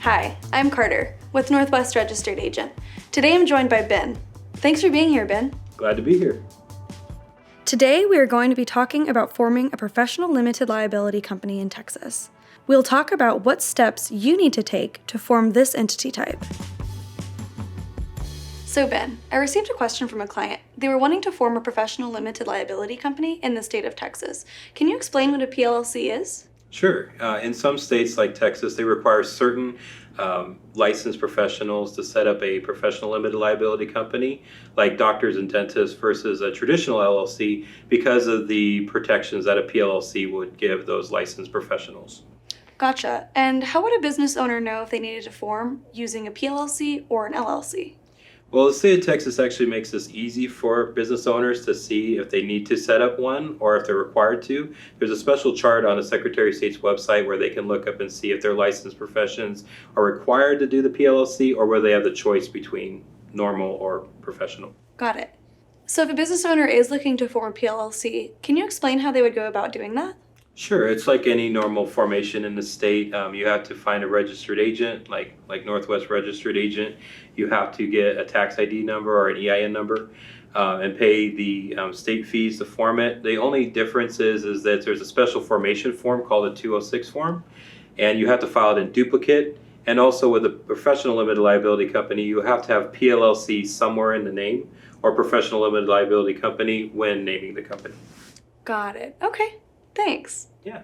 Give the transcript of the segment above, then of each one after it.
Hi, I'm Carter with Northwest Registered Agent. Today I'm joined by Ben. Thanks for being here, Ben. Glad to be here. Today we are going to be talking about forming a professional limited liability company in Texas. We'll talk about what steps you need to take to form this entity type. So Ben, I received a question from a client. They were wanting to form a professional limited liability company in the state of Texas. Can you explain what a PLLC is? Sure. In some states like Texas, they require certain licensed professionals to set up a professional limited liability company, like doctors and dentists versus a traditional LLC, because of the protections that a PLLC would give those licensed professionals. Gotcha. And how would a business owner know if they needed to form using a PLLC or an LLC? Well, the state of Texas actually makes this easy for business owners to see if they need to set up one or if they're required to. There's a special chart on the Secretary of State's website where they can look up and see if their licensed professions are required to do the PLLC or whether they have the choice between normal or professional. Got it. So if a business owner is looking to form a PLLC, can you explain how they would go about doing that? Sure, it's like any normal formation in the state. You have to find a registered agent, like Northwest Registered Agent. You have to get a tax ID number or an EIN number and pay the state fees to form it. The only difference is that there's a special formation form called a 206 form, and you have to file it in duplicate. And also with a professional limited liability company, you have to have PLLC somewhere in the name or professional limited liability company when naming the company. Got it. Okay. Thanks. Yeah.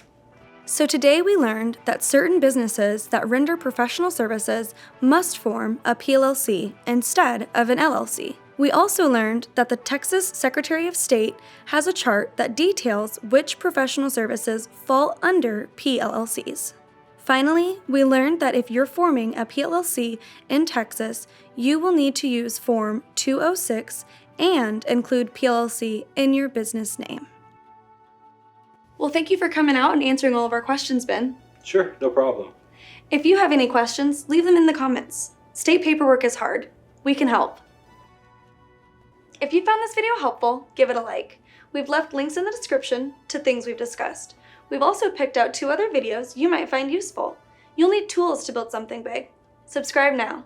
So today we learned that certain businesses that render professional services must form a PLLC instead of an LLC. We also learned that the Texas Secretary of State has a chart that details which professional services fall under PLLCs. Finally, we learned that if you're forming a PLLC in Texas, you will need to use Form 206 and include PLLC in your business name. Well, thank you for coming out and answering all of our questions, Ben. Sure, no problem. If you have any questions, leave them in the comments. State paperwork is hard. We can help. If you found this video helpful, give it a like. We've left links in the description to things we've discussed. We've also picked out 2 other videos you might find useful. You'll need tools to build something big. Subscribe now.